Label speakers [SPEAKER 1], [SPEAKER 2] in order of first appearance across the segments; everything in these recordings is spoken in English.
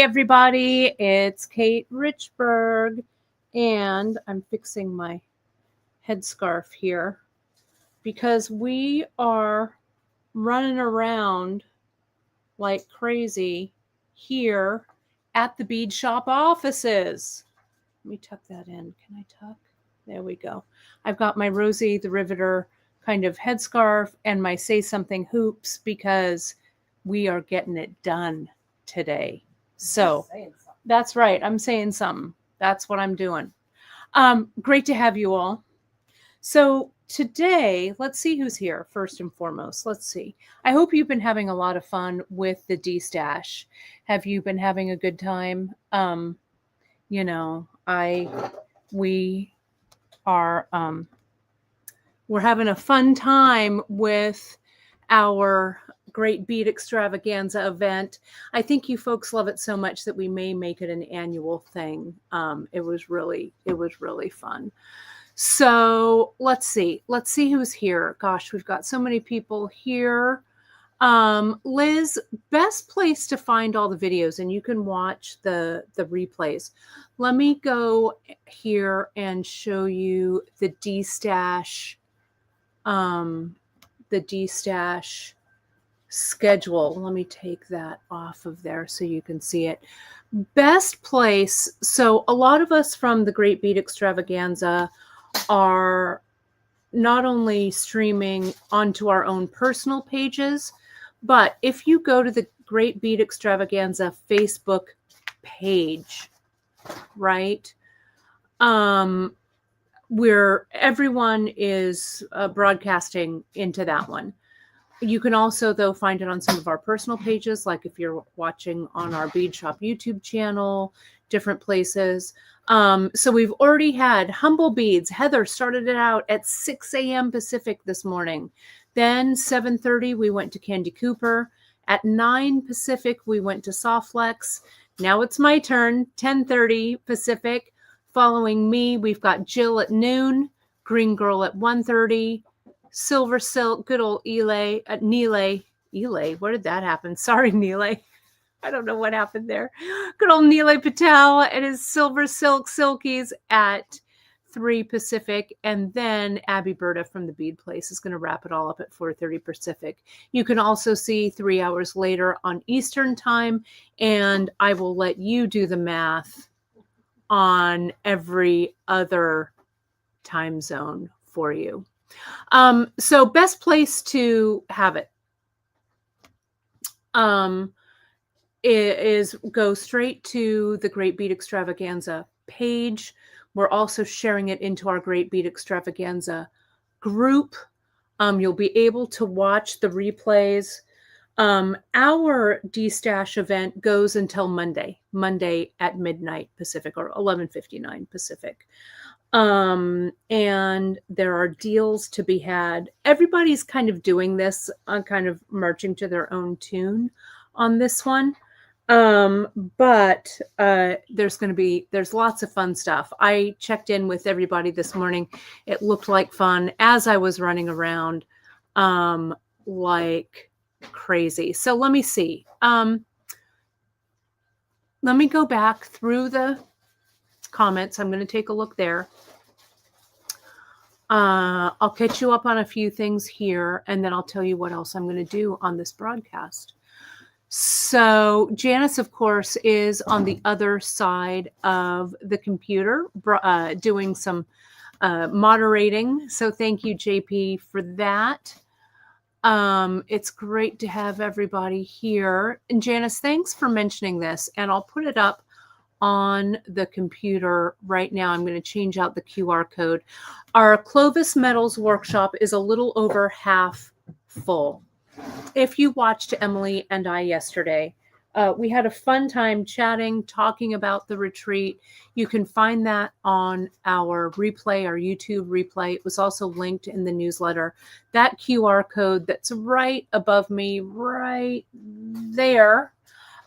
[SPEAKER 1] everybody, it's Kate Richburg, and I'm fixing my headscarf here because we are running around like crazy here at the Beadshop offices. Let me tuck that in. Can I tuck? There we go. I've got my Rosie the Riveter kind of headscarf and my Say Something hoops because we are getting it done today. So that's right. I'm saying something. That's what I'm doing. Great to have you all. So today, let's see who's here first and foremost. Let's see. I hope you've been having a lot of fun with the D-Stash. Have you been having a good time? We're having a fun time with our Great Bead Extravaganza event. I think you folks love it so much that we may make it an annual thing. It was really fun. So let's see who's here. Gosh, we've got so many people here. Liz, best place to find all the videos, and you can watch the replays. Let me go here and show you the D-Stash, schedule. Let me take that off of there so you can see it. Best place. So a lot of us from the Great Bead Extravaganza are not only streaming onto our own personal pages, but if you go to the Great Bead Extravaganza Facebook page, right? Where everyone is broadcasting into that one. You can also, though, find it on some of our personal pages, like if you're watching on our Beadshop YouTube channel, different places. So we've already had Humble Beads. Heather started it out at 6 a.m. Pacific this morning. Then 7:30, we went to Candy Cooper. At 9 Pacific, we went to Softflex. Now it's my turn, 10:30 Pacific. Following me, we've got Jill at noon, Green Girl at 1:30, Silver Silk, good old Elay at Neelay. Where did that happen? Sorry, Neelay. I don't know what happened there. Good old Neelay Patel and his Silver Silk Silkies at 3 Pacific. And then Abby Berta from the Bead Place is going to wrap it all up at 4:30 Pacific. You can also see 3 hours later on Eastern time, and I will let you do the math on every other time zone for you. So best place to have it is go straight to the Great Bead Extravaganza page. We're also sharing it into our Great Bead Extravaganza group. You'll be able to watch the replays. Our D-Stash event goes until Monday at midnight Pacific, or 11:59 Pacific. And there are deals to be had. Everybody's kind of doing this, kind of marching to their own tune on this one. But there's lots of fun stuff. I checked in with everybody this morning. It looked like fun as I was running around, like crazy. So let me see. Let me go back through the comments. I'm going to take a look there. I'll catch you up on a few things here, and then I'll tell you what else I'm going to do on this broadcast. So Janice, of course, is on the other side of the computer, doing some moderating. So thank you, JP, for that. It's great to have everybody here. And Janice, thanks for mentioning this. And I'll put it up on the computer right now. I'm going to change out the QR code. Our Clovis Metals workshop is a little over half full. If you watched Emily and I yesterday, we had a fun time chatting, talking about the retreat. You can find that on our replay, our YouTube replay. It was also linked in the newsletter. That QR code that's right above me, right there.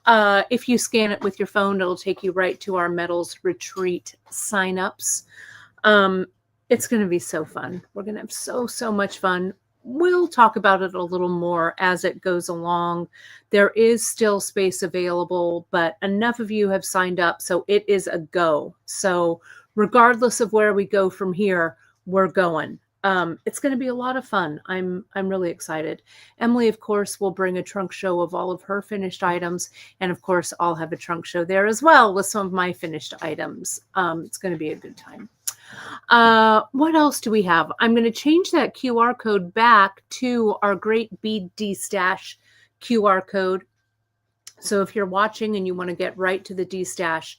[SPEAKER 1] If you scan it with your phone, it'll take you right to our Metals Retreat signups. It's going to be so fun. We're going to have so much fun. we'll talk about it a little more as it goes along. There is still space available, but enough of you have signed up, so it is a go. So regardless of where we go from here, we're going. It's going to be a lot of fun. I'm really excited. Emily, of course, will bring a trunk show of all of her finished items. And of course, I'll have a trunk show there as well with some of my finished items. It's going to be a good time. What else do we have? I'm going to change that QR code back to our Great Bead Destash QR code. So if you're watching and you want to get right to the Destash,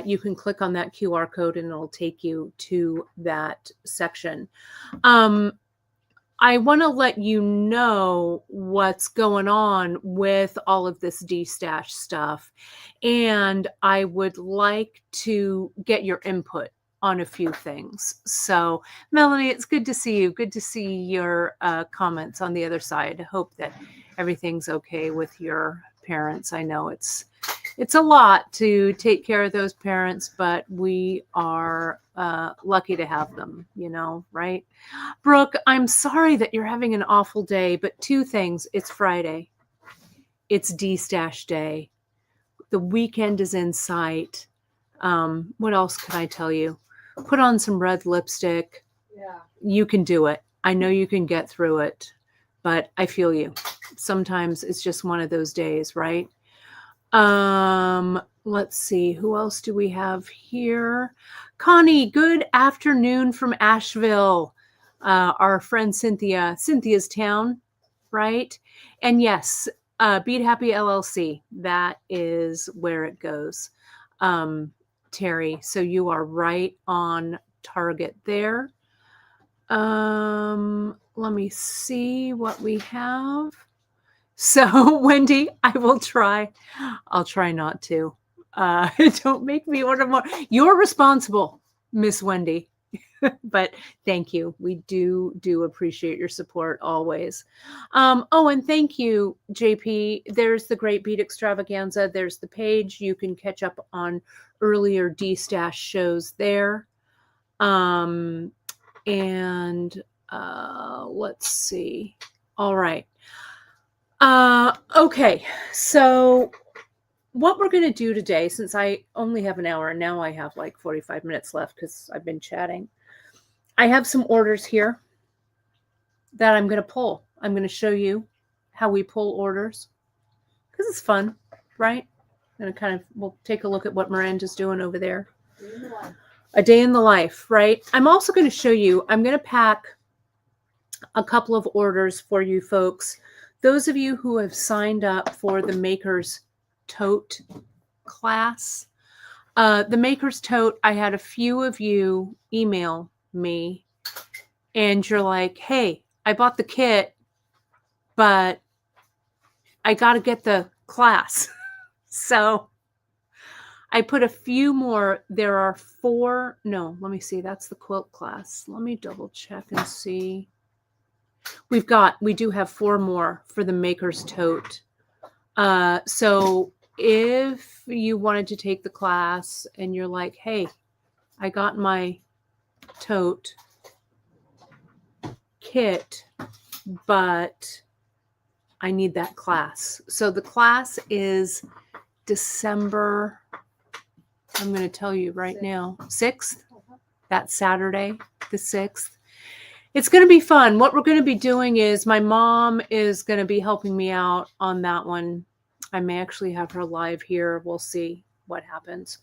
[SPEAKER 1] you can click on that QR code and it'll take you to that section. I want to let you know what's going on with all of this Destash stuff. And I would like to get your input on a few things. So Melanie, it's good to see you. Good to see your comments on the other side. I hope that everything's okay with your parents. I know it's a lot to take care of those parents, but we are lucky to have them, you know, right? Brooke, I'm sorry that you're having an awful day, but two things. It's Friday. It's Destash day. The weekend is in sight. What else can I tell you? Put on some red lipstick. Yeah. You can do it. I know you can get through it, but I feel you. Sometimes it's just one of those days, right? Let's see. Who else do we have here? Connie, good afternoon from Asheville. Our friend Cynthia. Cynthia's town, right? And yes, Bead Happy LLC. That is where it goes. Terry, so you are right on target there. Let me see what we have. So Wendy, I'll try not to. Don't make me order more. You're responsible, Miss Wendy. But thank you. We do appreciate your support always. Oh, and thank you, JP. There's the Great Bead Extravaganza. There's the page. You can catch up on earlier Destash shows there. And let's see. All right. Okay. So what we're going to do today, since I only have an hour and now I have like 45 minutes left because I've been chatting. I have some orders here that I'm going to pull. I'm going to show you how we pull orders because it's fun, right? I'm going to we'll take a look at what Miranda's doing over there. A day in the life, right? I'm also going to show you, I'm going to pack a couple of orders for you folks. Those of you who have signed up for the Maker's Tote class. The Maker's Tote, I had a few of you email me and you're like, hey, I bought the kit, but I got to get the class. So I put a few more. There are 4. No, let me see. That's the quilt class. Let me double check and see. We do have 4 more for the Maker's Tote. So if you wanted to take the class and you're like, hey, I got my tote kit, but I need that class. So the class is December, I'm going to tell you right now, 6th. That's Saturday, the 6th. It's going to be fun. What we're going to be doing is my mom is going to be helping me out on that one. I may actually have her live here. We'll see what happens.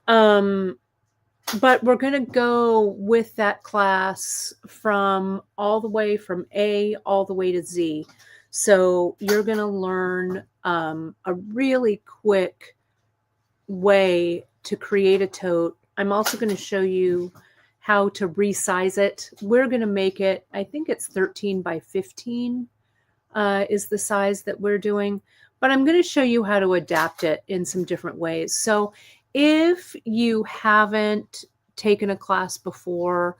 [SPEAKER 1] But we're going to go with that class from all the way from A all the way to Z. So you're going to learn a really quick way to create a tote. I'm also going to show you how to resize it. We're going to make it, I think it's 13 by 15 is the size that we're doing. But I'm going to show you how to adapt it in some different ways. So if you haven't taken a class before,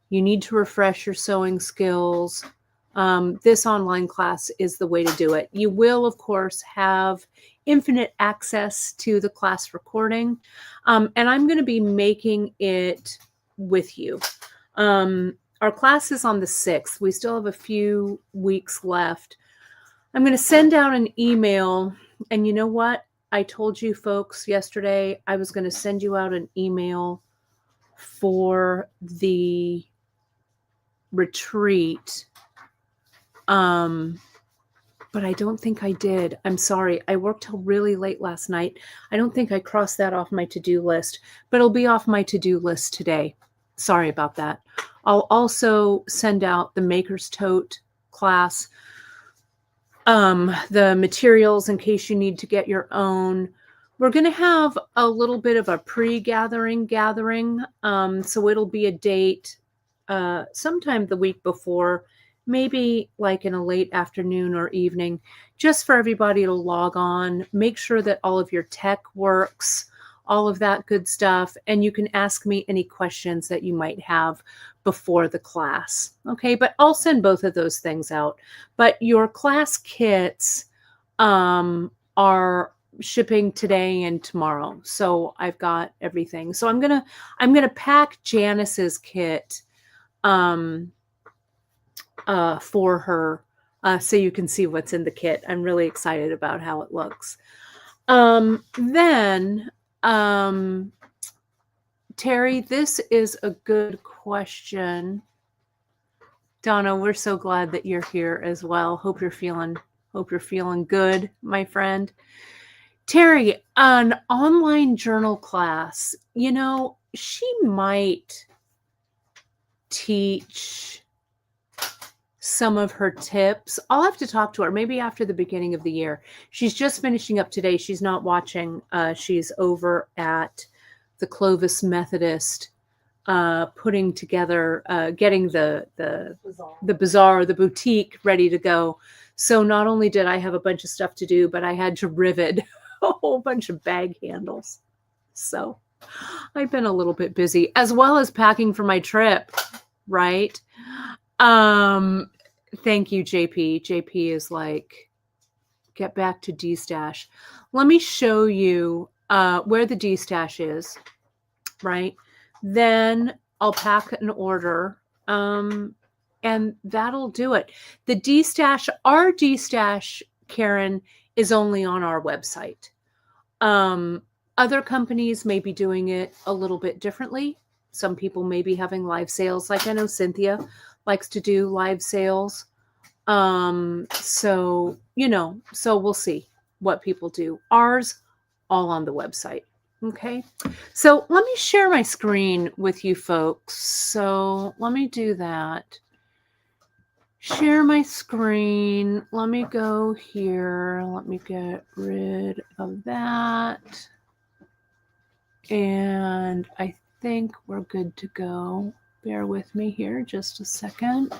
[SPEAKER 1] you need to refresh your sewing skills, this online class is the way to do it. You will, of course, have infinite access to the class recording, and I'm going to be making it with you. our class is on the 6th. We still have a few weeks left. I'm going to send out an email. And you know what? I told you folks yesterday I was going to send you out an email for the retreat. But I don't think I did. I'm sorry. I worked till really late last night. I don't think I crossed that off my to-do list, but it'll be off my to-do list today. Sorry about that. I'll also send out the Maker's Tote class, the materials in case you need to get your own. We're going to have a little bit of a pre-gathering. So it'll be a date sometime the week before, maybe like in a late afternoon or evening, just for everybody to log on, make sure that all of your tech works, all of that good stuff. And you can ask me any questions that you might have before the class. Okay, but I'll send both of those things out. But your class kits are shipping today and tomorrow. So I've got everything. So I'm gonna pack Janice's kit for her so you can see what's in the kit. I'm really excited about how it looks. Then Terry, this is a good question. Donna, we're so glad that you're here as well. Hope you're feeling good, my friend. Terry, an online journal class, you know, she might teach some of her tips. I'll have to talk to her maybe after the beginning of the year. She's just finishing up today. She's not watching. She's over at the Clovis Methodist, putting together, getting the bazaar, the boutique ready to go. So not only did I have a bunch of stuff to do, but I had to rivet a whole bunch of bag handles. So I've been a little bit busy, as well as packing for my trip, right? Thank you, JP. JP is like, get back to Destash. Let me show you where the Destash is, right? Then I'll pack an order, and that'll do it. The Destash, our Destash, Karen, is only on our website. Other companies may be doing it a little bit differently. Some people may be having live sales. Like I know Cynthia likes to do live sales. So, you know, so we'll see what people do. Ours, all on the website. Okay. So let me share my screen with you folks. So let me do that. Share my screen. Let me go here. Let me get rid of that. And I think we're good to go. Bear with me here just a second.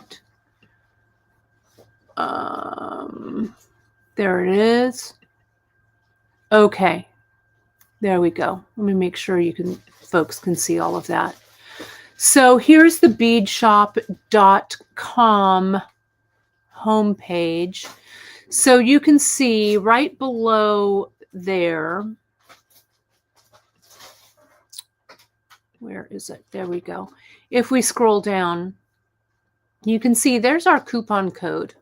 [SPEAKER 1] There it is. Okay. There we go. Let me make sure folks can see all of that. So here's the beadshop.com homepage. So you can see right below there. Where is it? There we go. If we scroll down, you can see there's our coupon code.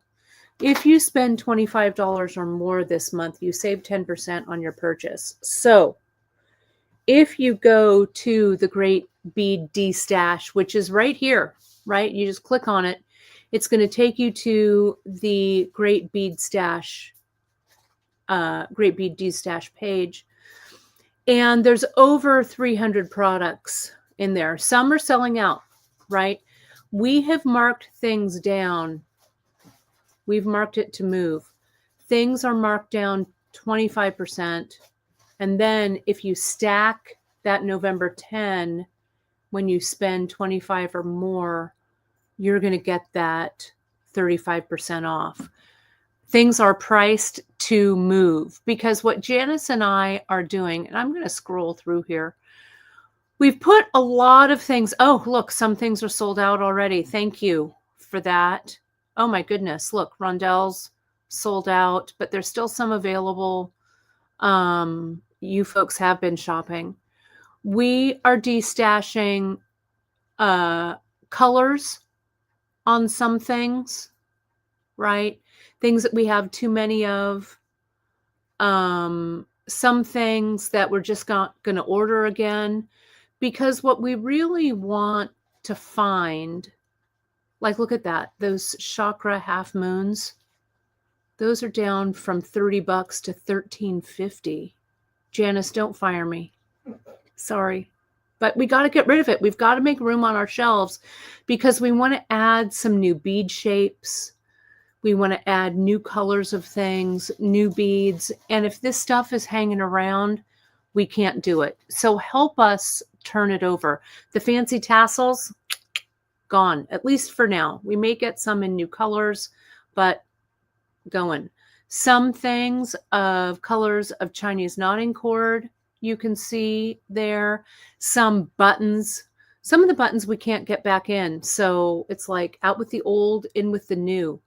[SPEAKER 1] If you spend $25 or more this month, you save 10% on your purchase. So if you go to the Great Bead Destash, which is right here, right? You just click on it. It's going to take you to the Great Bead Destash page. And there's over 300 products in there. Some are selling out, right? We have marked things down. We've marked it to move. Things are marked down 25%. And then if you stack that November 10, when you spend 25 or more, you're going to get that 35% off. Things are priced to move, because what Janice and I are doing, and I'm going to scroll through here. We've put a lot of things. Oh, look, some things are sold out already. Thank you for that. Oh my goodness. Look, Rondell's sold out, but there's still some available. You folks have been shopping. We are destashing colors on some things, right? Things that we have too many of. Some things that we're just going to order again, because what we really want to find, like, look at that, those chakra half moons, those are down from $30 to $13.50. Janice, don't fire me. Sorry. But we got to get rid of it. We've got to make room on our shelves because we want to add some new bead shapes. We want to add new colors of things, new beads. And if this stuff is hanging around, we can't do it. So help us turn it over. The fancy tassels, gone, at least for now. We may get some in new colors, but going. Some things of colors of Chinese knotting cord, you can see there. Some buttons. Some of the buttons we can't get back in. So it's like out with the old, in with the new,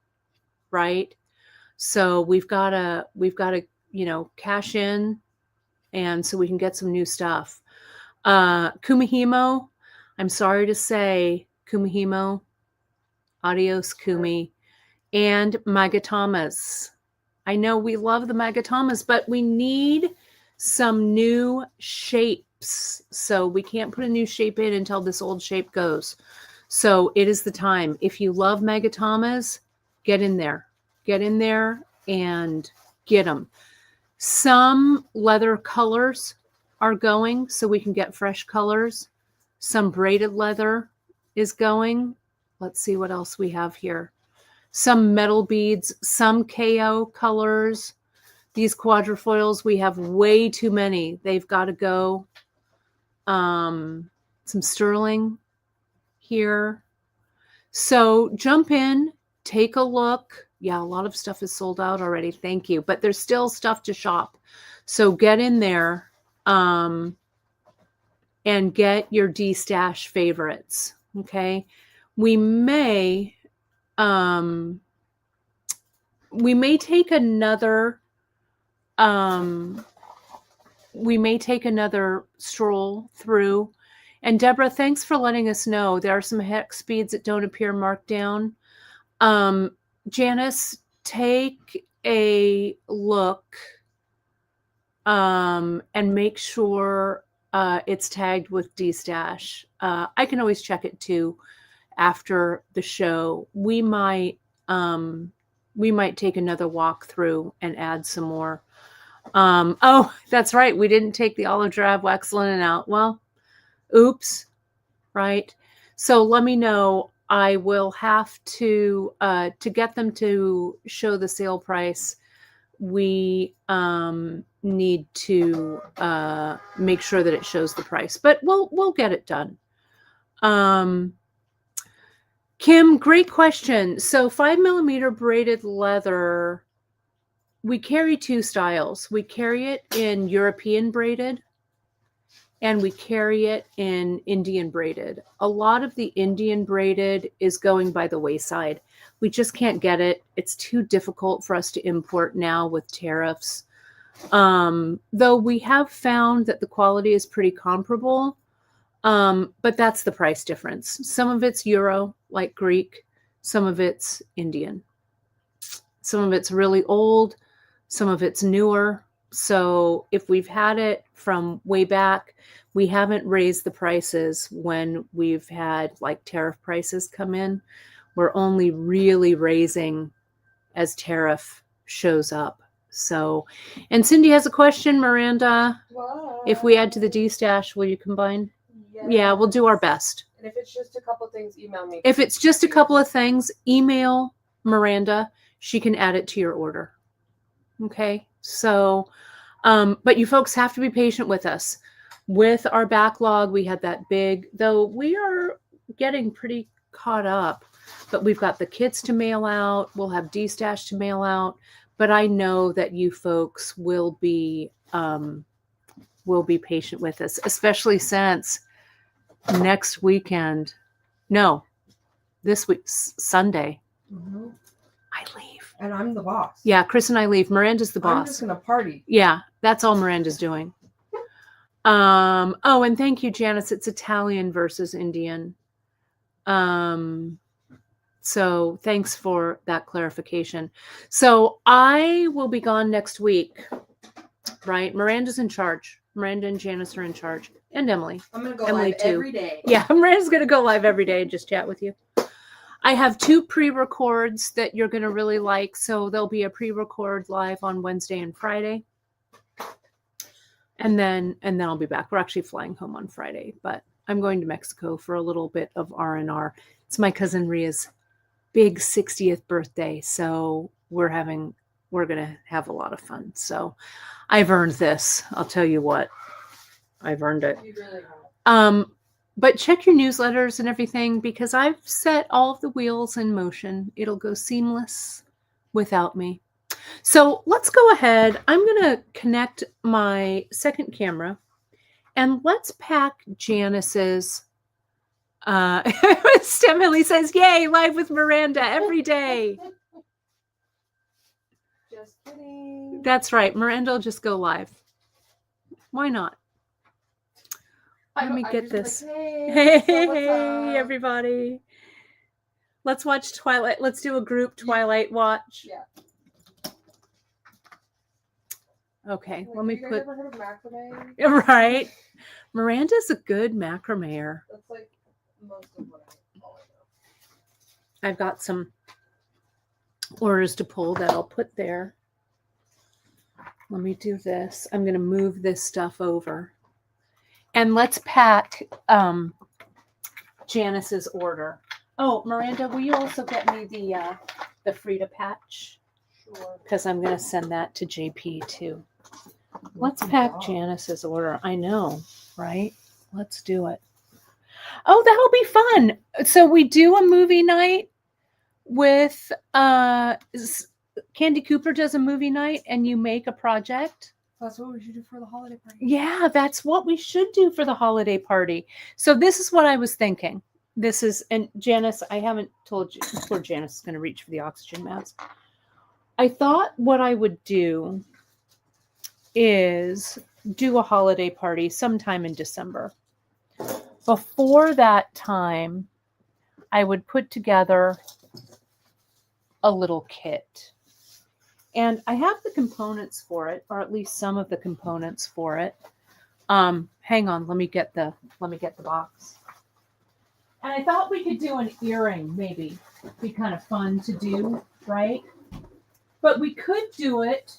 [SPEAKER 1] right? So we've got to, cash in, and so we can get some new stuff. Kumihimo, I'm sorry to say, Kumihimo, adios Kumi, and Magatamas. I know we love the Magatamas, but we need some new shapes. So we can't put a new shape in until this old shape goes. So it is the time. If you love Magatamas, get in there. Get in there and get them. Some leather colors are going, so we can get fresh colors. Some braided leather is going. Let's see what else we have here. Some metal beads, some KO colors. These quadrifoils, we have way too many. They've got to go. Some sterling here. So jump in, take a look. Yeah, a lot of stuff is sold out already. Thank you. But there's still stuff to shop. So get in there and get your D-Stash favorites. Okay. We may take another stroll through. And Deborah, thanks for letting us know. There are some hex beads that don't appear marked down. Janice, take a look and make sure it's tagged with D-Stash. I can always check it too after the show. We might take another walk through and add some more. Oh, that's right. We didn't take the olive drab wax linen out. Well, oops. Right. So let me know. I will have to get them to show the sale price. We need to make sure that it shows the price, but we'll get it done. Kim, great question. So 5mm braided leather, we carry two styles. We carry it in European braided and we carry it in Indian braided. A lot of the Indian braided is going by the wayside. We just can't get it. It's too difficult for us to import now with tariffs. Though we have found that the quality is pretty comparable, but that's the price difference. Some of it's Euro, like Greek. Some of it's Indian. Some of it's really old. Some of it's newer. So if we've had it from way back, we haven't raised the prices when we've had like tariff prices come in. We're only really raising as tariff shows up. So, and Cindy has a question, Miranda.
[SPEAKER 2] What?
[SPEAKER 1] If we add to the D-Stash, will you combine?
[SPEAKER 2] Yes.
[SPEAKER 1] Yeah, we'll do our best.
[SPEAKER 2] And if it's just a couple things, email me.
[SPEAKER 1] If it's just a couple of things, email Miranda. She can add it to your order. Okay. So, but you folks have to be patient with us. With our backlog, we had that big, though we are getting pretty caught up, but we've got the kits to mail out. We'll have D-Stash to mail out, but I know that you folks will be patient with us, especially since next weekend, no, this week, Sunday, I leave.
[SPEAKER 2] And I'm the boss.
[SPEAKER 1] Yeah, Chris and I leave. Miranda's the boss.
[SPEAKER 2] I'm just going to party.
[SPEAKER 1] Yeah, that's all Miranda's doing. Oh, and thank you, Janice. It's Italian versus Indian. So So thanks for that clarification. So I will be gone next week, right? Miranda's in charge. Miranda and Janice are in charge, and Emily.
[SPEAKER 2] I'm gonna go
[SPEAKER 1] Emily
[SPEAKER 2] live
[SPEAKER 1] too.
[SPEAKER 2] every day.
[SPEAKER 1] Yeah, Miranda's going to go live every day and just chat with you. I have 2 pre-records that you're going to really like. So there'll be a pre-record live on Wednesday and Friday. And then I'll be back. We're actually flying home on Friday, but I'm going to Mexico for a little bit of R&R. It's my cousin Ria's big 60th birthday. So we're going to have a lot of fun. So I've earned this. I'll tell you what, I've earned it.
[SPEAKER 2] You really have.
[SPEAKER 1] But check your newsletters and everything, because I've set all of the wheels in motion. It'll go seamless without me. So let's go ahead. I'm going to connect my second camera and let's pack Janice's. Emily says, yay, live with Miranda every day.
[SPEAKER 2] Just kidding.
[SPEAKER 1] That's right. Miranda will just go live. Why not? Let me get this.
[SPEAKER 2] Like,
[SPEAKER 1] Hey,
[SPEAKER 2] so what's up?
[SPEAKER 1] everybody. Let's watch Twilight. Let's do a group Twilight watch.
[SPEAKER 2] Yeah.
[SPEAKER 1] Okay,
[SPEAKER 2] Like,
[SPEAKER 1] let me
[SPEAKER 2] you guys
[SPEAKER 1] put.
[SPEAKER 2] ever heard of macrame?
[SPEAKER 1] Right. Miranda's a good macrameer.
[SPEAKER 2] That's like most of what all I know.
[SPEAKER 1] I've got some orders to pull that I'll put there. Let me do this. I'm going to move this stuff over. And let's pack Janice's order. Oh, Miranda, will you also get me the Frida patch?
[SPEAKER 2] Sure.
[SPEAKER 1] Because I'm going to send that to JP too. Let's pack Janice's order. I know, right? Let's do it. Oh, that'll be fun. So we do a movie night with Candy Cooper does a movie night and you make a project.
[SPEAKER 2] That's what we should do for the holiday party.
[SPEAKER 1] Yeah, that's what we should do for the holiday party. So this is what I was thinking. This is, and Janice, I haven't told you, poor Janice is going to reach for the oxygen mask. I thought what I would do is do a holiday party sometime in December. Before that time, I would put together a little kit. And I have the components for it, or at least some of the components for it. Hang on, let me get the box. And I thought we could do an earring, maybe. Be kind of fun to do, right? But we could do it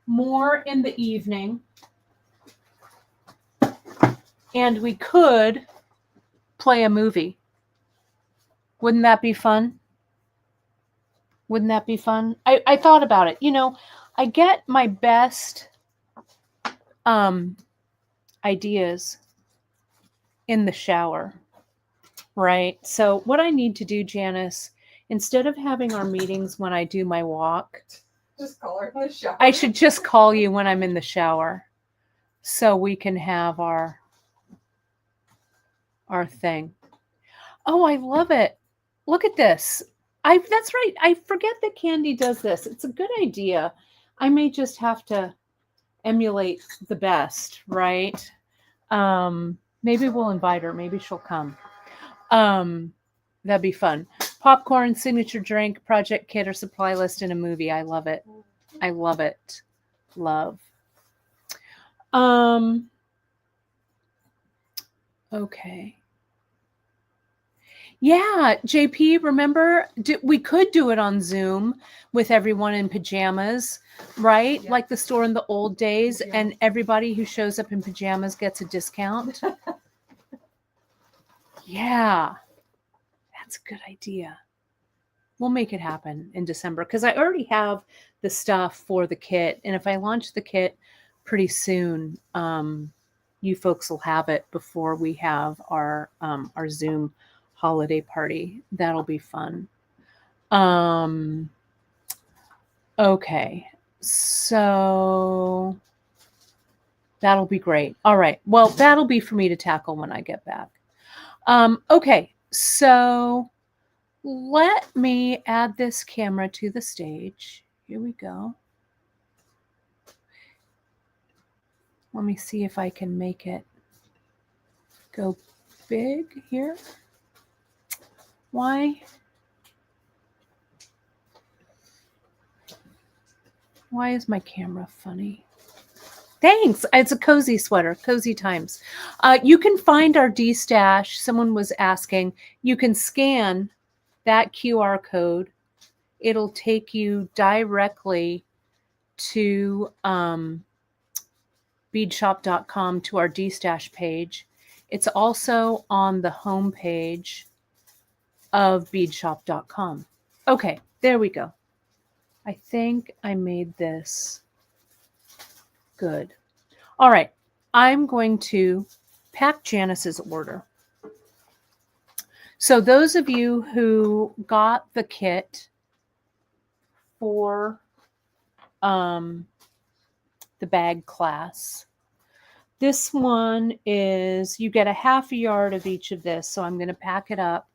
[SPEAKER 1] more in the evening. And we could play a movie. Wouldn't that be fun? Wouldn't that be fun? I thought about it. You know, I get my best ideas in the shower, right? So what I need to do, Janice, instead of having our meetings when I do my walk,
[SPEAKER 2] Just call her in the shower.
[SPEAKER 1] I should just call you when I'm in the shower so we can have our thing. Oh, I love it. Look at this. That's right. I forget that Candy does this. It's a good idea. I may just have to emulate the best, right? Maybe we'll invite her. Maybe she'll come. That'd be fun. Popcorn, signature drink, project kit, or supply list in a movie. I love it. I love it. Love. Okay. Yeah, JP, remember, we could do it on Zoom with everyone in pajamas, right?
[SPEAKER 2] Yeah.
[SPEAKER 1] Like the store in the old days,
[SPEAKER 2] Yeah.
[SPEAKER 1] and everybody who shows up in pajamas gets a discount. Yeah, that's a good idea. We'll make it happen in December because I already have the stuff for the kit. And if I launch the kit pretty soon, you folks will have it before we have our Zoom holiday party. That'll be fun. Okay, so that'll be great. All right, well, that'll be for me to tackle when I get back. Okay, so let me add this camera to the stage. Here we go. Let me see if I can make it go big here. Why is my camera funny? Thanks. It's a cozy sweater, cozy times. You can find our D-stash. Someone was asking, you can scan that QR code. It'll take you directly to beadshop.com, to our D-stash page. It's also on the home page of beadshop.com. Okay, there we go. I think I made this good. All right, I'm going to pack Janice's order. So those of you who got the kit for the bag class, this one is, you get a half a yard of each of this. So I'm going to pack it up.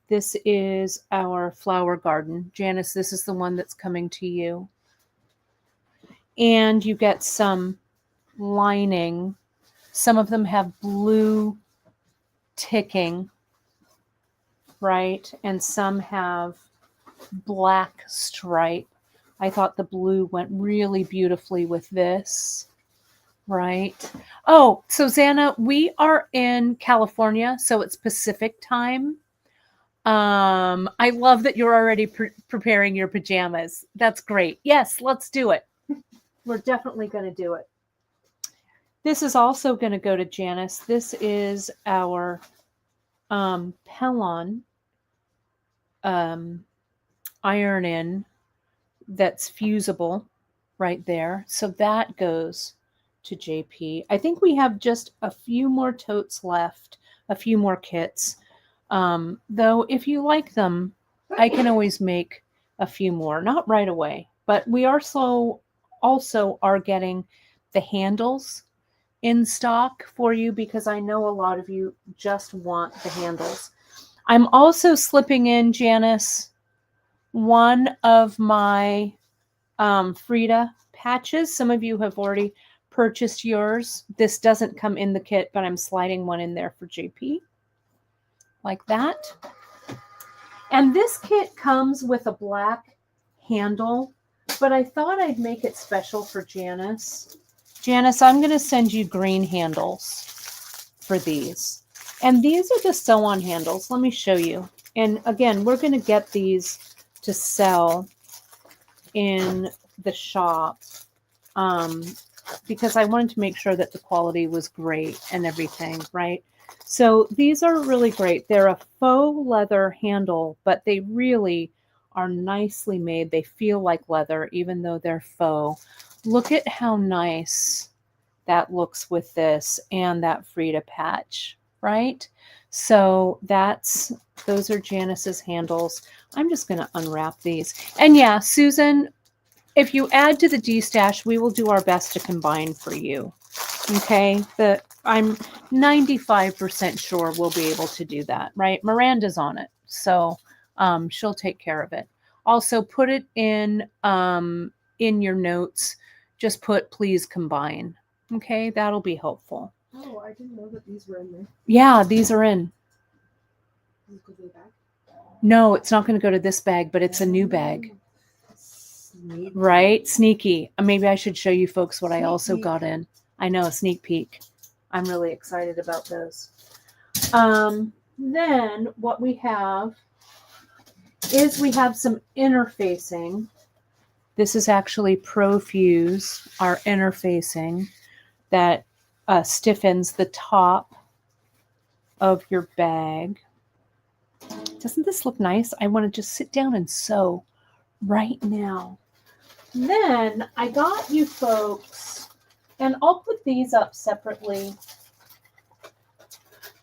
[SPEAKER 1] This is our flower garden. Janice, this is the one that's coming to you. And you get some lining. Some of them have blue ticking, right? And some have black stripe. I thought the blue went really beautifully with this, right? Oh, so Xana, we are in California, so it's Pacific time. I love that you're already preparing your pajamas. That's great. Yes, let's do it. We're definitely going to do it. This is also going to go to Janice. This is our Pellon iron-in that's fusible right there. So that goes to JP. I think we have just a few more totes left, a few more kits. Though if you like them, I can always make a few more. Not right away, but we are also are getting the handles in stock for you, because I know a lot of you just want the handles. I'm also slipping in, Janice, one of my Frida patches. Some of you have already purchased yours. This doesn't come in the kit, but I'm sliding one in there for JP. Like that. And this kit comes with a black handle, but I thought I'd make it special for Janice. Janice, I'm going to send you green handles for these. And these are the sew-on handles. Let me show you. And again, we're going to get these to sell in the shop because I wanted to make sure that the quality was great and everything, right? So these are really great. They're a faux leather handle, but they really are nicely made. They feel like leather, even though they're faux. Look at how nice that looks with this and that Frida patch, right? So those are Janice's handles. I'm just going to unwrap these. And yeah, Susan, if you add to the D-stash, we will do our best to combine for you. Okay, I'm 95% sure we'll be able to do that, right? Miranda's on it, so she'll take care of it. Also, put it in your notes. Just put please combine. Okay, that'll be helpful.
[SPEAKER 2] Oh, I didn't know that these were in there.
[SPEAKER 1] Yeah, these are in.
[SPEAKER 2] Does it go to the bag?
[SPEAKER 1] No, it's not going to go to this bag, but it's a new bag.
[SPEAKER 2] Sneaky.
[SPEAKER 1] Right? Sneaky. Maybe I should show you folks what I also got in. I know, a sneak peek. I'm really excited about those. Then what we have is we have some interfacing. This is actually Profuse, our interfacing that stiffens the top of your bag. Doesn't this look nice? I want to just sit down and sew right now. Then I got you folks, and I'll put these up separately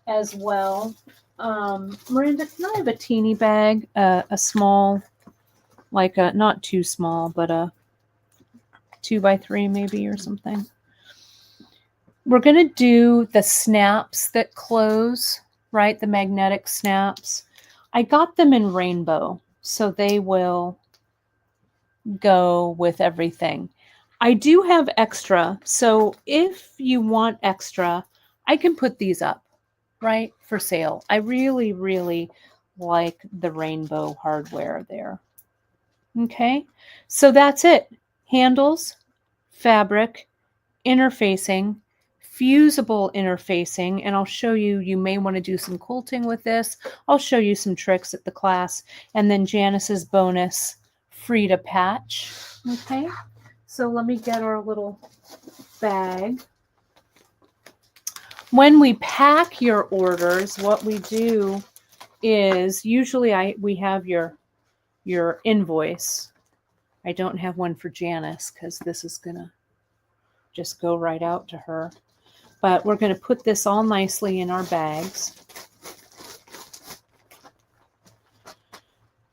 [SPEAKER 1] as well. Miranda, can I have a teeny bag, a small, like a, not too small, but a 2x3 maybe or something. We're going to do the snaps that close, right? The magnetic snaps. I got them in rainbow, so they will go with everything. I do have extra, so if you want extra, I can put these up, right, for sale. I really, really like the rainbow hardware there. Okay, so that's it. Handles, fabric, interfacing, fusible interfacing, and I'll show you, you may want to do some quilting with this. I'll show you some tricks at the class, and then Janice's bonus, Frida patch. Okay, so let me get our little bag. When we pack your orders, what we do is usually we have your invoice. I don't have one for Janice because this is gonna just go right out to her. But we're going to put this all nicely in our bags.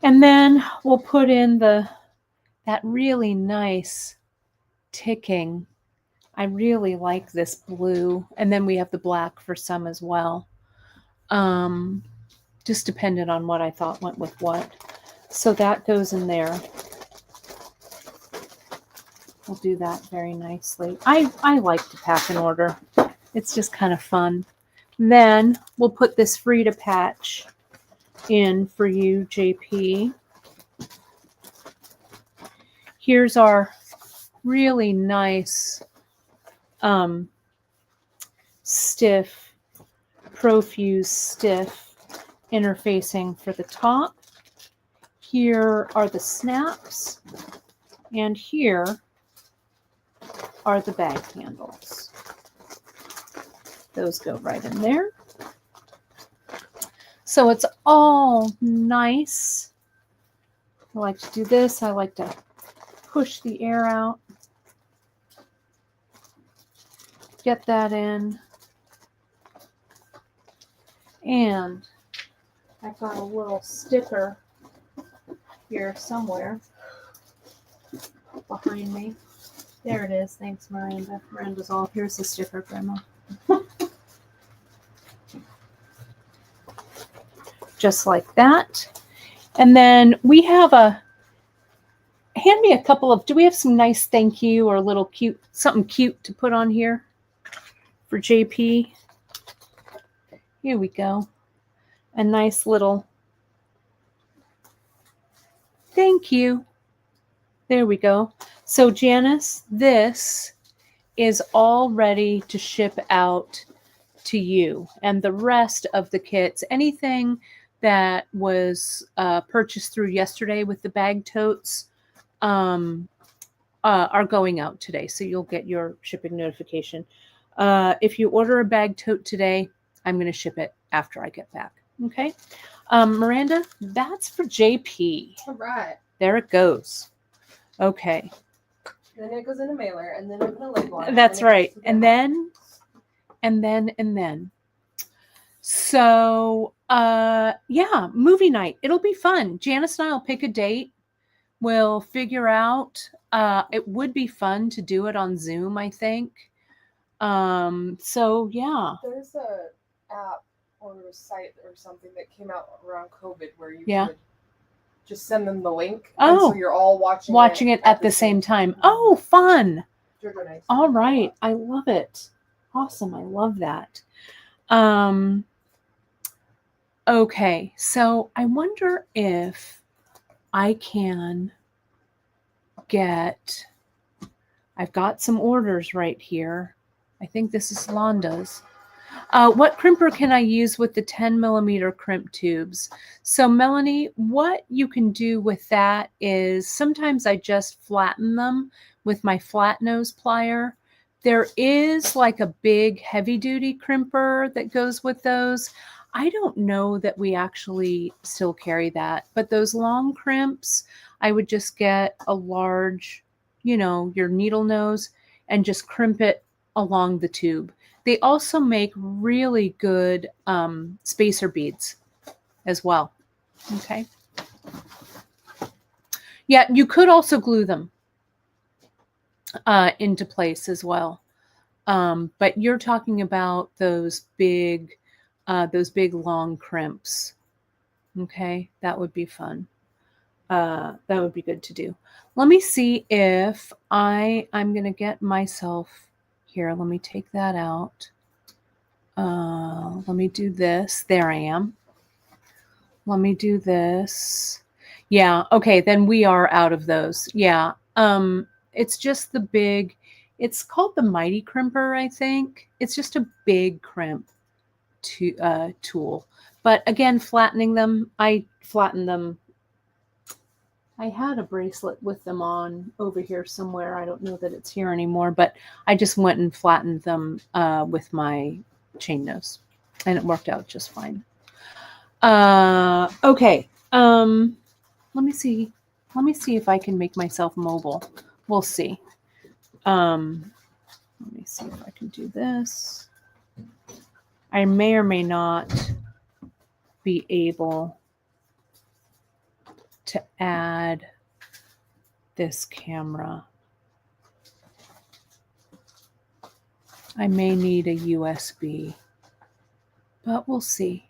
[SPEAKER 1] And then we'll put in that really nice ticking. I really like this blue. And then we have the black for some as well. Just depended on what I thought went with what. So that goes in there. We'll do that very nicely. I like to pack an order. It's just kind of fun. Then we'll put this Frida patch in for you, JP. Here's our really nice stiff, Profuse stiff interfacing for the top. Here are the snaps, and here are the bag handles. Those go right in there. So it's all nice. I like to do this. I like to push the air out. Get that in. And I've got a little sticker here somewhere behind me. There it is. Thanks, Miranda. Miranda's all. Here's the sticker, Grandma. Just like that. And then we have hand me a couple of, do we have some nice thank you or a little cute, something cute to put on here for JP? Here we go. A nice little thank you. There we go. So Janice, this is all ready to ship out to you. And the rest of the kits, anything that was purchased through yesterday with the bag totes, are going out today. So you'll get your shipping notification. If you order a bag tote today, I'm going to ship it after I get back. Okay. Miranda, that's for JP.
[SPEAKER 2] All right.
[SPEAKER 1] There it goes. Okay.
[SPEAKER 2] Then it goes in a mailer, and then I'm gonna label it.
[SPEAKER 1] That's right. And then. So, yeah, movie night. It'll be fun. Janice and I will pick a date. We'll figure out. It would be fun to do it on Zoom, I think. So, yeah.
[SPEAKER 2] There's a app or a site or something that came out around COVID where you could just send them the link. And so you're all watching
[SPEAKER 1] it at the same time. Oh, fun.
[SPEAKER 2] Nice.
[SPEAKER 1] All right. I love it. Awesome. I love that. Okay. So I wonder if I can I've got some orders right here. I think this is Londa's. What crimper can I use with the 10 millimeter crimp tubes? So Melanie, what you can do with that is sometimes I just flatten them with my flat nose plier. There is like a big heavy duty crimper that goes with those. I don't know that we actually still carry that, but those long crimps, I would just get a large, your needle nose and just crimp it along the tube. They also make really good spacer beads as well. Okay. Yeah, you could also glue them into place as well. But you're talking about those big long crimps. Okay, that would be fun. That would be good to do. Let me see if I'm going to get myself here. Let me take that out. Let me do this. There I am. let me do this. Yeah, okay, then we are out of those. Yeah. It's just the big, it's called the Mighty Crimper, I think. It's just a big crimp tool. But again, flattening them, I flatten them. I had a bracelet with them on over here somewhere. I don't know that it's here anymore, but I just went and flattened them with my chain nose, and it worked out just fine. Okay. Let me see. Let me see if I can make myself mobile. We'll see. Let me see if I can do this. I may or may not be able to add this camera. I may need a USB, but we'll see.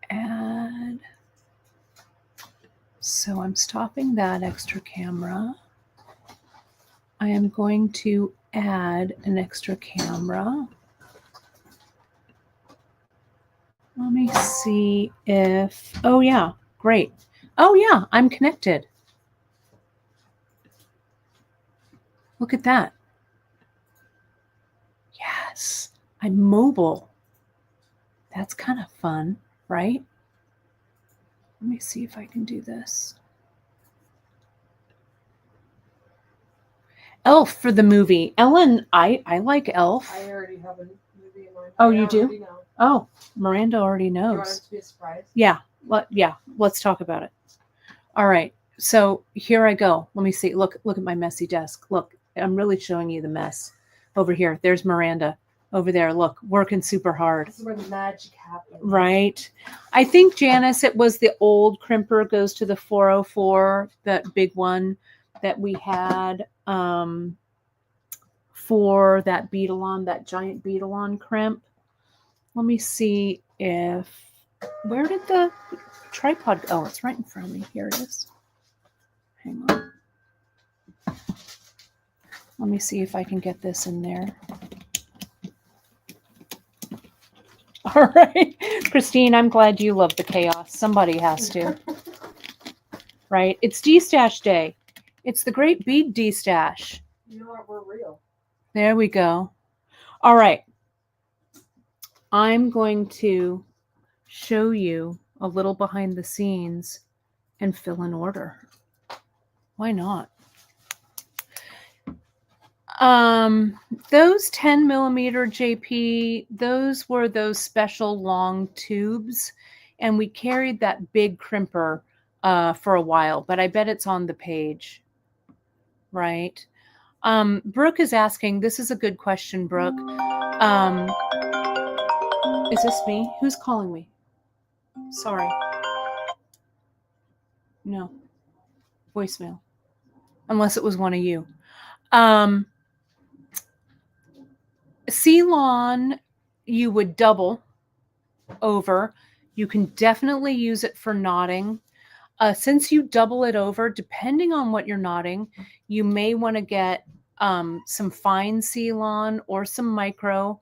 [SPEAKER 1] Add. So I'm stopping that extra camera. I am going to add an extra camera. Let me see if, oh yeah, great. Oh yeah, I'm connected. Look at that. Yes, I'm mobile. That's kind of fun, right? Let me see if I can do this. Elf for the movie. Ellen, I like Elf.
[SPEAKER 2] I already have a movie in mind.
[SPEAKER 1] Oh, you do?
[SPEAKER 2] Know.
[SPEAKER 1] Oh, Miranda already
[SPEAKER 2] You
[SPEAKER 1] knows.
[SPEAKER 2] want it to be a surprise?
[SPEAKER 1] Yeah. Let's talk about it. All right. So here I go. Let me see. Look at my messy desk. Look, I'm really showing you the mess over here. There's Miranda over there. Look, working super hard.
[SPEAKER 2] This is where the magic happens.
[SPEAKER 1] Right. I think, Janice, it was the old crimper goes to the 404, that big one that we had for that beadalon, that giant beadalon crimp. Let me see if, where did the tripod go? Oh, it's right in front of me. Here it is. Hang on. Let me see if I can get this in there. All right. Christine, I'm glad you love the chaos. Somebody has to. Right? It's Destash Day. It's the Great Bead Destash.
[SPEAKER 2] You know what? We're real.
[SPEAKER 1] There we go. All right. I'm going to show you a little behind the scenes and fill in order. Why not? Those 10 millimeter JP, those were those special long tubes, and we carried that big crimper for a while, but I bet it's on the page, right? Brooke is asking, this is a good question, Brooke. Is this me? Who's calling me? Sorry. No. Voicemail. Unless it was one of you. Ceylon, you would double over. You can definitely use it for knotting. Since you double it over, depending on what you're knotting, you may want to get some fine Ceylon or some micro,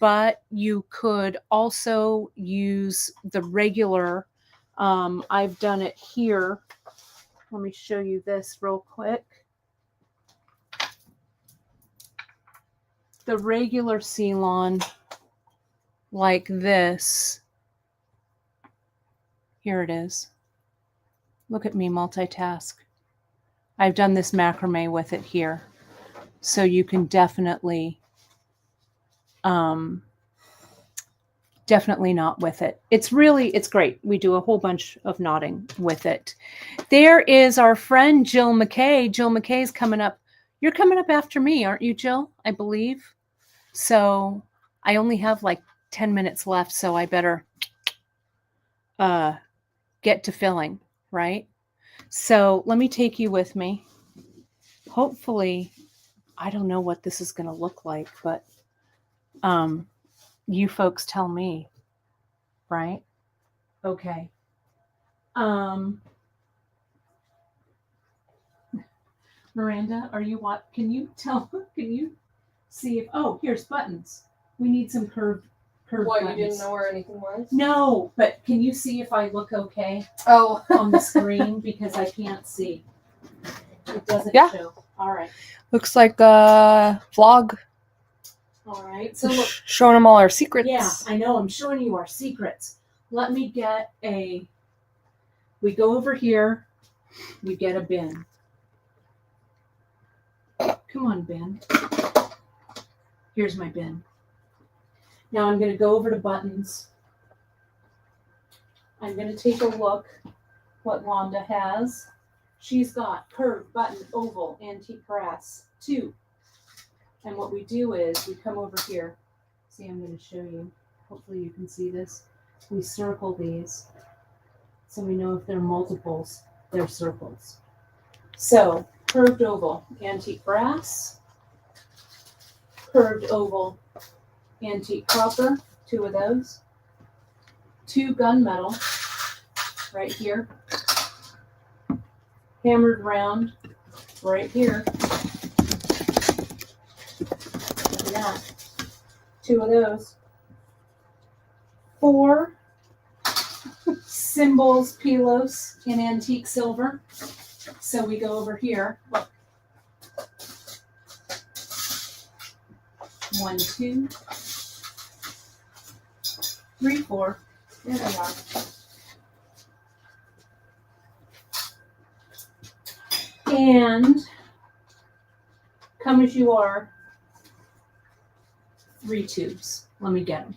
[SPEAKER 1] but you could also use the regular. I've done it here. Let me show you this real quick. The regular Ceylon, like this. Here it is. Look at me multitask. I've done this macrame with it here. So you can definitely knot with it. It's great. We do a whole bunch of knotting with it. There is our friend Jill McKay. Jill McKay's coming up. You're coming up after me, aren't you, Jill? I believe. So I only have like 10 minutes left, so I better get to filling, right? So let me take you with me. Hopefully, I don't know what this is going to look like, but you folks tell me, right? Okay. Miranda, are you what? Can you see if, oh, here's buttons. We need some curved curved
[SPEAKER 2] What,
[SPEAKER 1] buttons.
[SPEAKER 2] you didn't know where anything was?
[SPEAKER 1] No, but can you see if I look okay
[SPEAKER 2] Oh.
[SPEAKER 1] on the screen? Because I can't see. It doesn't show. All right.
[SPEAKER 3] Looks like a vlog.
[SPEAKER 1] All right. So look.
[SPEAKER 3] Showing them all our secrets.
[SPEAKER 1] Yeah, I know. I'm showing you our secrets. Let me get we go over here. We get a bin. Come on, bin. Here's my bin. Now I'm going to go over to buttons. I'm going to take a look what Londa has. She's got curved, button, oval, antique brass, 2. And what we do is we come over here. See, I'm going to show you. Hopefully you can see this. We circle these so we know if they're multiples, they're circles. So, curved oval, antique brass, curved oval, antique copper, 2 of those, 2 gunmetal right here, hammered round right here. Look at that. 2 of those. 4 symbols, pilos in antique silver. So we go over here. Look. 1, 2, 3, 4. There they are. And come as you are, 3 tubes. Let me get them.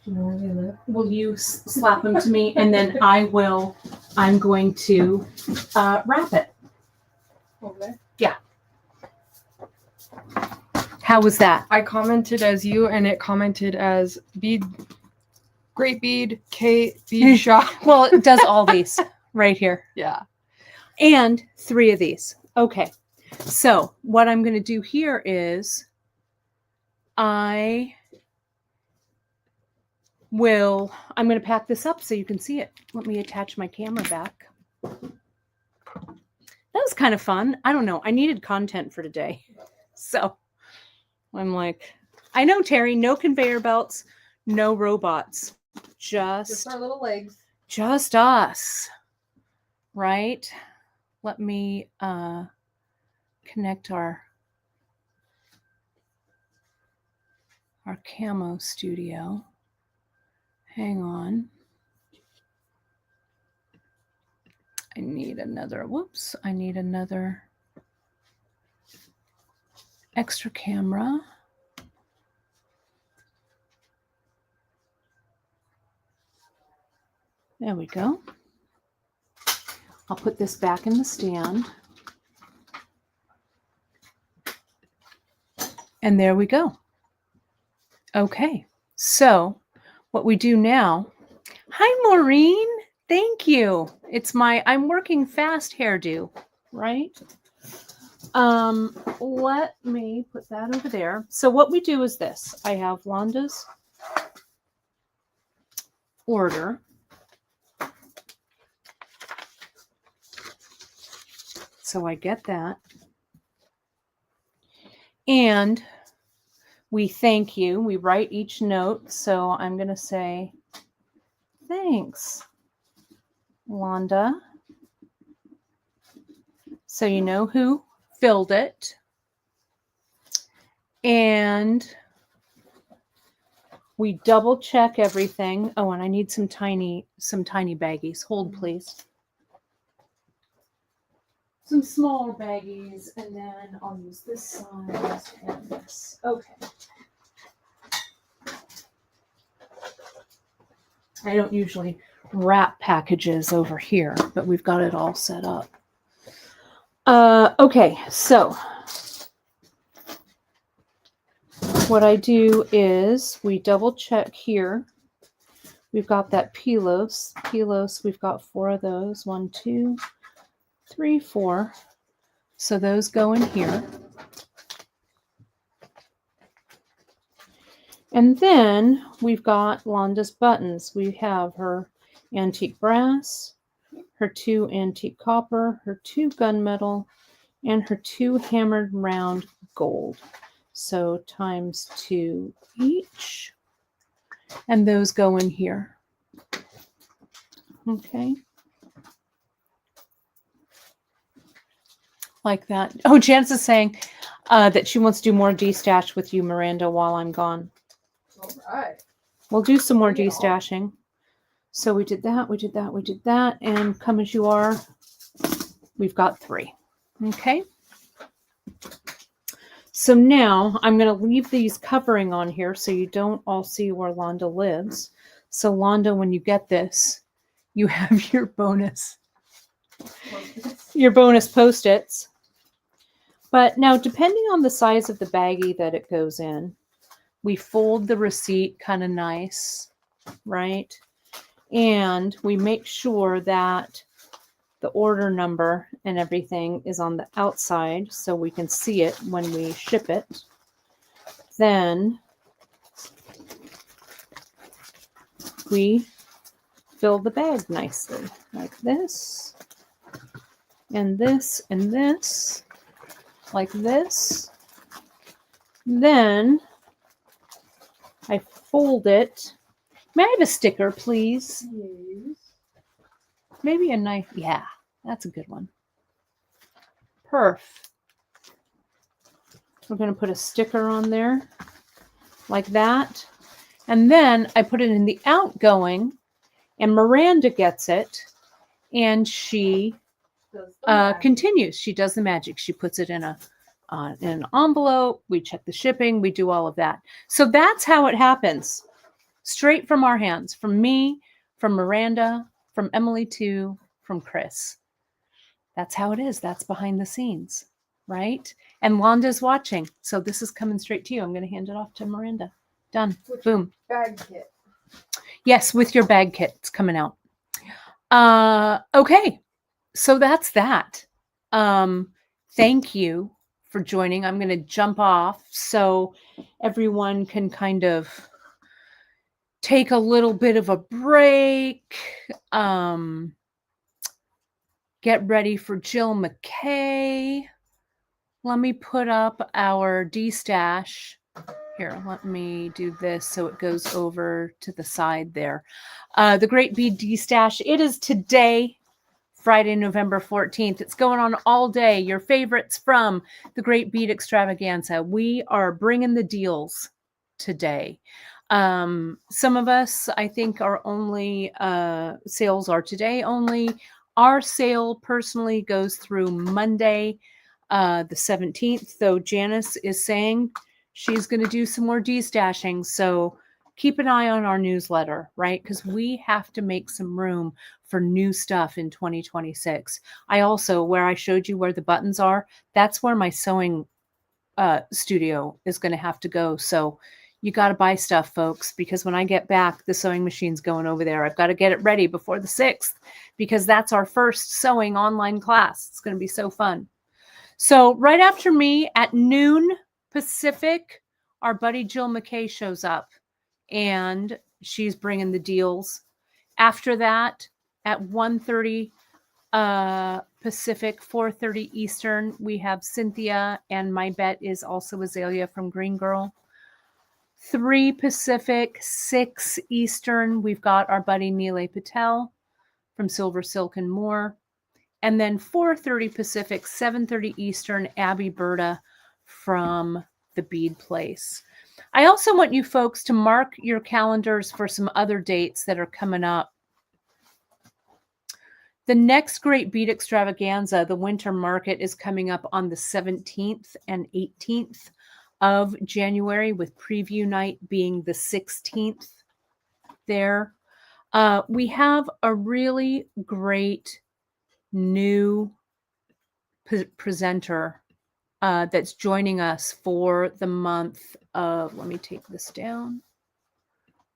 [SPEAKER 3] Do you know where they live?
[SPEAKER 1] Will you slap them to me? And then I'm going to wrap it.
[SPEAKER 2] Okay.
[SPEAKER 1] Yeah. How was that?
[SPEAKER 3] I commented as you, and it commented as Great Bead Beadshop.
[SPEAKER 1] Well, it does all these right here.
[SPEAKER 3] Yeah.
[SPEAKER 1] And 3 of these. Okay. So what I'm going to do here is I'm going to pack this up so you can see it. Let me attach my camera back. That was kind of fun. I don't know. I needed content for today. So I'm like, I know, Terry, no conveyor belts, no robots.
[SPEAKER 2] Just our little legs.
[SPEAKER 1] Just us. Right? Let me connect our camo studio. Hang on. I need another extra camera. There we go. I'll put this back in the stand. And there we go. Okay, so what we do now. Hi, Maureen. Thank you. It's I'm working fast hairdo, right? Let me put that over there. So what we do is this. I have Londa's order. So I get that. And we thank you. We write each note. So I'm going to say, thanks, Londa. So you know who filled it. And we double check everything. Oh, and I need some tiny baggies. Hold, please. Some smaller baggies, and then I'll use this size and this. Okay. I don't usually wrap packages over here, but we've got it all set up. Okay, so what I do is we double check here. We've got that pilos. We've got 4 of those. 1, 2, 3, 4. So those go in here. And then we've got Londa's buttons. We have her antique brass, her 2 antique copper, her 2 gunmetal, and her 2 hammered round gold. So times 2 each. And those go in here. Okay. Like that. Oh, Janice is saying that she wants to do more destash with you, Miranda, while I'm gone.
[SPEAKER 2] All right.
[SPEAKER 1] We'll do some more
[SPEAKER 2] Bring it on.
[SPEAKER 1] destashing. So we did that, we did that, we did that. And come as you are, we've got 3. Okay. So now I'm going to leave these covering on here so you don't all see where Londa lives. So Londa, when you get this, you have your bonus Post-its. But now, depending on the size of the baggie that it goes in, we fold the receipt kind of nice, right? And we make sure that the order number and everything is on the outside so we can see it when we ship it. Then we fill the bag nicely like this, and this, and this, like this. Then I fold it. May I have a sticker, please?
[SPEAKER 2] Yes.
[SPEAKER 1] Maybe a knife. Yeah, that's a good one. Perf. We're going to put a sticker on there like that. And then I put it in the outgoing, and Miranda gets it, and she continues. She does the magic. She puts it in an envelope. We check the shipping. We do all of that. So that's how it happens. Straight from our hands, from me, from Miranda, from Emily too, from Chris. That's how it is. That's behind the scenes, right? And Londa's watching. So this is coming straight to you. I'm going to hand it off to Miranda. Done. Boom.
[SPEAKER 2] Bag kit.
[SPEAKER 1] Yes, with your bag kit. It's coming out. Okay. So that's that. Thank you for joining. I'm going to jump off so everyone can kind of take a little bit of a break. Get ready for Jill McKay. Let me put up our destash. Here, let me do this so it goes over to the side there. The Great Bead Destash. It is today, Friday, November 14th. It's going on all day. Your favorites from the Great Bead Extravaganza. We are bringing the deals today. Some of us, I think, are only sales are today only. Our sale personally goes through Monday, the 17th, though Janice is saying she's going to do some more destashing. So keep an eye on our newsletter, right? Because we have to make some room for new stuff in 2026. I also, where I showed you where the buttons are, that's where my sewing studio is going to have to go. So you got to buy stuff, folks, because when I get back, the sewing machine's going over there. I've got to get it ready before the 6th because that's our first sewing online class. It's going to be so fun. So right after me at noon Pacific, our buddy Jill McKay shows up and she's bringing the deals. After that, at 1:30 Pacific, 4:30 Eastern, we have Cynthia, and my bet is also Azalea from Green Girl. 3 Pacific, 6 Eastern, we've got our buddy Neelay Patel from Silver Silk and More. And then 4:30 Pacific, 7:30 Eastern, Abby Berta from the Bead Place. I also want you folks to mark your calendars for some other dates that are coming up. The next Great Bead Extravaganza, the winter market, is coming up on the 17th and 18th of January, with preview night being the 16th there. We have a really great new presenter that's joining us for the month of, let me take this down.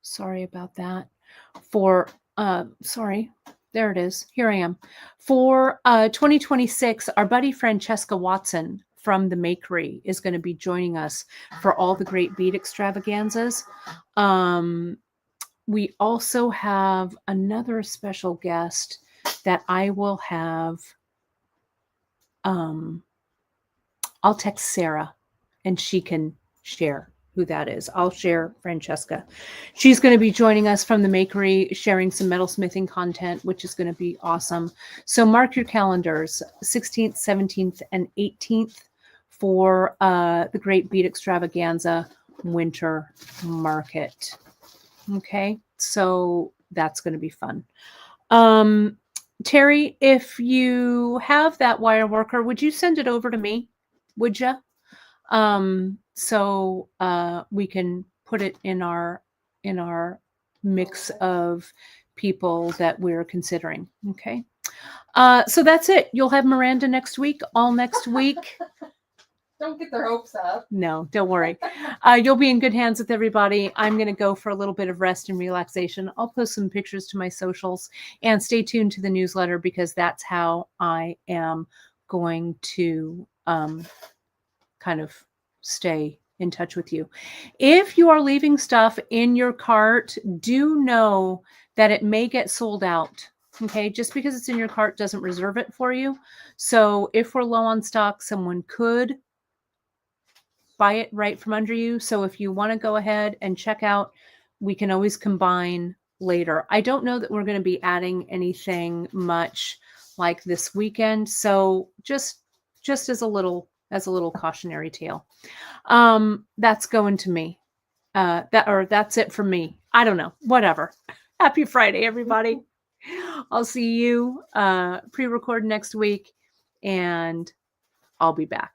[SPEAKER 1] Sorry about that. Sorry, there it is. Here I am. For 2026, our buddy Francesca Watson from the Makery is going to be joining us for all the Great Bead Extravaganzas. We also have another special guest that I will have. I'll text Sarah and she can share who that is. I'll share Francesca. She's going to be joining us from the Makery, sharing some metalsmithing content, which is going to be awesome. So mark your calendars, 16th, 17th, and 18th for the Great Bead Extravaganza Winter Market. Okay, so that's going to be fun. Terry, if you have that wire worker, would you send it over to me? Would you? So we can put it in our mix of people that we're considering. Okay. So that's it. You'll have Miranda next week, all next week.
[SPEAKER 2] Don't get their hopes up.
[SPEAKER 1] No, don't worry. You'll be in good hands with everybody. I'm going to go for a little bit of rest and relaxation. I'll post some pictures to my socials and stay tuned to the newsletter because that's how I am going to kind of stay in touch with you. If you are leaving stuff in your cart, do know that it may get sold out. Okay, just because it's in your cart doesn't reserve it for you. So if we're low on stock, someone could buy it right from under you. So if you want to go ahead and check out, we can always combine later. I don't know that we're going to be adding anything much like this weekend. So just as a little cautionary tale. That's going to me. That's it for me. I don't know. Whatever. Happy Friday, everybody. I'll see you pre-record next week, and I'll be back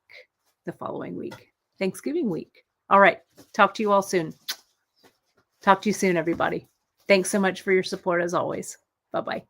[SPEAKER 1] the following week, Thanksgiving week. All right. Talk to you all soon. Talk to you soon, everybody. Thanks so much for your support as always. Bye-bye.